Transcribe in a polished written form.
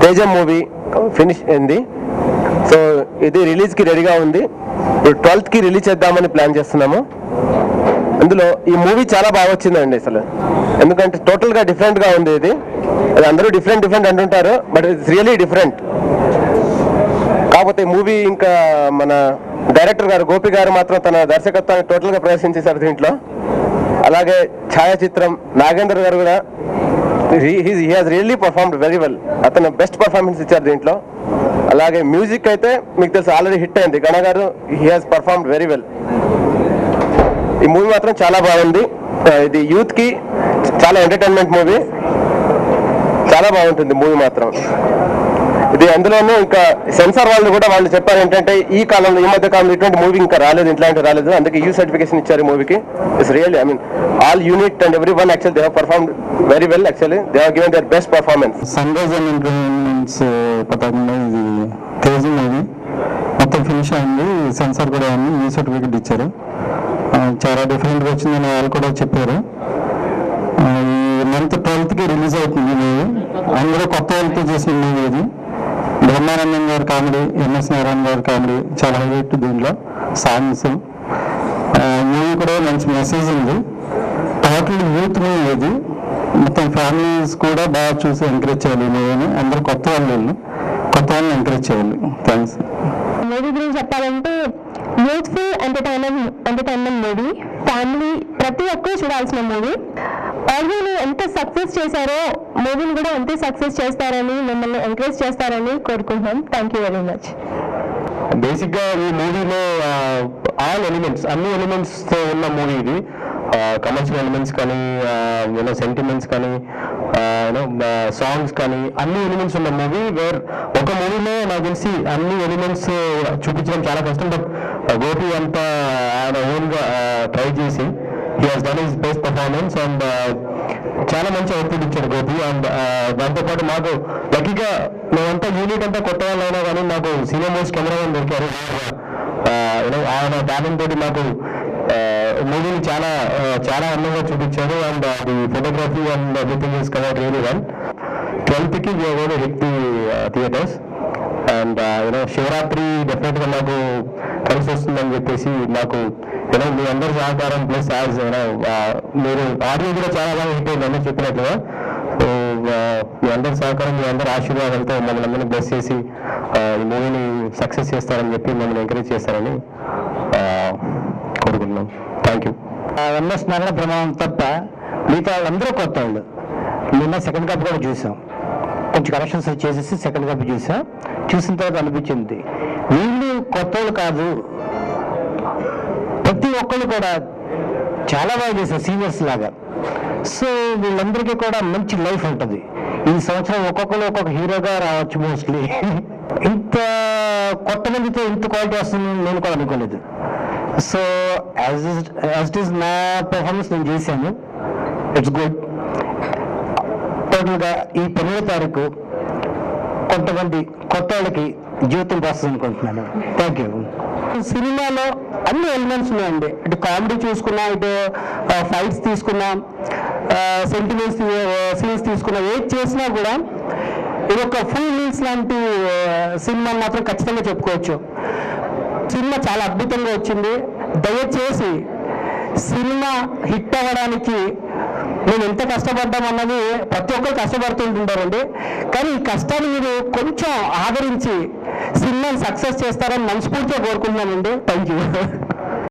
Teja movie finish అయింది. So ఇది రిలీజ్కి రెడీగా ఉంది. ఇప్పుడు 12th రిలీజ్ చేద్దామని ప్లాన్ చేస్తున్నాము. అందులో ఈ మూవీ చాలా బాగా వచ్చిందండి అసలు, ఎందుకంటే టోటల్గా డిఫరెంట్గా ఉంది. ఇది అందరూ డిఫరెంట్ అంటుంటారు, బట్ ఇట్స్ రియలీ డిఫరెంట్. కాకపోతే మూవీ ఇంకా మన డైరెక్టర్ గారు గోపి గారు మాత్రం తన దర్శకత్వాన్ని టోటల్గా ప్రదర్శించేశారు దీంట్లో. అలాగే ఛాయాచిత్రం నాగేందర్ గారు కూడా he has really performed very well. అతను బెస్ట్ పర్ఫార్మెన్స్ ఇచ్చారు దీంట్లో. అలాగే మ్యూజిక్ అయితే మీకు తెలుసు ఆల్రెడీ హిట్ అయింది, గణ గారు he has performed very well. ఈ మూవీ మాత్రం చాలా బాగుంది. ఇది యూత్కి చాలా ఎంటర్టైన్మెంట్ మూవీ, చాలా బాగుంటుంది మూవీ మాత్రం. ఇది అందులోనూ ఇంకా సెన్సార్ వాళ్ళు చెప్పారు ఏంటంటే ఈ కాలంలో ఈ మధ్య కాలంలో ఇటువంటి మూవీ ఇంకా రాలేదు, ఇట్లాంటి రాలేదు, అందుకే యూ సర్టిఫికేషన్ ఇచ్చారు ఈ మూవీకి. It's really I mean all unit and everyone actually they have performed very well. Actually they have given their best performance. Sun rise and entertainments పథకంలో ఇది తేజ్ మూవీ మొత్తం ఫినిష్ అయింది. సెన్సార్ కూడా అయింది, you certificate ఇచ్చారు. చాలా డిఫరెంట్గా వచ్చిందని వాళ్ళు కూడా చెప్పారు. ఈ మంత్ 12th రిలీజ్ అవుతుంది మూవీ. అందరూ కొత్త వాళ్ళతో చేసిన మూవీ ఇది. బ్రహ్మానందం గారి కామెడీ, ఎంఎస్ నారాయణ గారి కామెడీ చాలా హైలైట్. దీంట్లో సాంగ్స్, మూవీ కూడా మంచి మెసేజ్ ఉంది. టోటల్ యూత్ మూవీ ఇది. మొత్తం ఫ్యామిలీస్ కూడా బాగా చూసి ఎంకరేజ్ చేయాలి ఈ మూవీని. అందరూ కొత్త వాళ్ళని ఎంకరేజ్ చేయాలి. థ్యాంక్స్. మూవీ గురించి చెప్పాలంటే యూత్ఫుల్ ఎంటర్టైన్మెంట్ మూవీ, ఫ్యామిలీ ప్రతి ఒక్కరు చూడాల్సిన మూవీ. ఆల్రెడీ ఎంత సక్సెస్ చేశారో మూవీని కూడా అంతే సక్సెస్ చేస్తారని, మిమ్మల్ని ఎంకరేజ్ చేస్తారని కోరుకుంటున్నాం. Thank you very much. బేసిక్గా ఈ మూవీలో ఆల్ ఎలిమెంట్స్, అన్ని ఎలిమెంట్స్తో ఉన్న మూవీ ఇది. కమర్షియల్ ఎలిమెంట్స్ కానీ, సెంటిమెంట్స్ కానీ, సాంగ్స్ కానీ, అన్ని ఎలిమెంట్స్ ఉన్న మూవీ. వేర్ ఒక మూవీలో నాకు తెలిసి అన్ని ఎలిమెంట్స్ చూపించడం చాలా కష్టం. బట్ గోపి అంతా ఆయన ఓన్గా ట్రై చేసి he has done his best performance and చాలా మంచి అవుట్పుట్ ఇచ్చాడు గోపి. అండ్ దాంతోపాటు మాకు లక్కీగా మేమంతా యూనిట్ అంతా కొత్త వాళ్ళు అయినా కానీ మాకు సీనియర్ మోస్ట్ కెమెరామెన్ దొరికారు. ఆయన టాలెంట్ తోటి మాకు మూవీని చాలా అందంగా చూపించారు. And the photography and everything is covered really well. 12th we are going to hit the theatres. And Shivaratri డెఫినెట్గా మాకు కలిసి వస్తుందని చెప్పేసి మాకు మీ అందరి సహకారం ప్లస్ యాజ్ మీరు ఆడియో కూడా చాలా బాగా హిట్ అయింది అందరూ చెప్పినట్లుగా. సో మీ అందరి సహకారం, మీ అందరి ఆశీర్వాదంతో మమ్మల్ని అందరినీ బ్లెస్ చేసి ఈ మూవీని సక్సెస్ చేస్తారని చెప్పి మమ్మల్ని ఎంకరేజ్ చేస్తారని కోరుకుంటున్నాం. Thank you. ఎంఎస్ నారాయణ ప్రమాణం తప్ప మిగతా వాళ్ళందరూ కొత్త వాళ్ళు. నిన్న సెకండ్ కప్ కూడా చూసాం, కొంచెం కరెక్షన్స్ చేసేసి సెకండ్ కప్ చూసిన తర్వాత అనిపించింది వీళ్ళు కొత్త వాళ్ళు కాదు, ప్రతి ఒక్కళ్ళు కూడా చాలా బాగా చేశారు సీనియర్స్ లాగా. సో వీళ్ళందరికీ కూడా మంచి లైఫ్ ఉంటుంది. ఈ సంవత్సరం ఒక్కొక్కరు ఒక్కొక్క హీరోగా రావచ్చు మోస్ట్లీ. ఇంత కొత్త మందితో ఇంత క్వాలిటీ వస్తుందని నేను కూడా అనుకోలేదు. సో యాజ్ ఇట్ ఈస్ నా పర్ఫార్మెన్స్ నేను చేశాను. It's good. టోటల్గా ఈ 12వ తారీఖు కొంతమంది కొత్త వాళ్ళకి జీవితం వస్తుంది అనుకుంటున్నాను. Thank you. సినిమాలో అన్ని ఎలిమెంట్స్ ఉన్నాయండి. ఇటు కామెడీ చూసుకున్నా, ఇటు ఫైట్స్ తీసుకున్నా, సెంటిమెంట్స్ సీన్స్ తీసుకున్నా, ఏది చేసినా కూడా ఇది ఒక ఫుల్ మీల్స్ లాంటి సినిమా మాత్రం ఖచ్చితంగా చెప్పుకోవచ్చు. సినిమా చాలా అద్భుతంగా వచ్చింది. దయచేసి సినిమా హిట్ అవ్వడానికి మేము ఎంత కష్టపడ్డామన్నది ప్రతి ఒక్కరు కష్టపడుతుంటారండి. కానీ ఈ కష్టాన్ని మీరు కొంచెం ఆదరించి సినిమాని సక్సెస్ చేస్తారని మనస్ఫూర్తిగా కోరుకుంటున్నానండి. Thank you.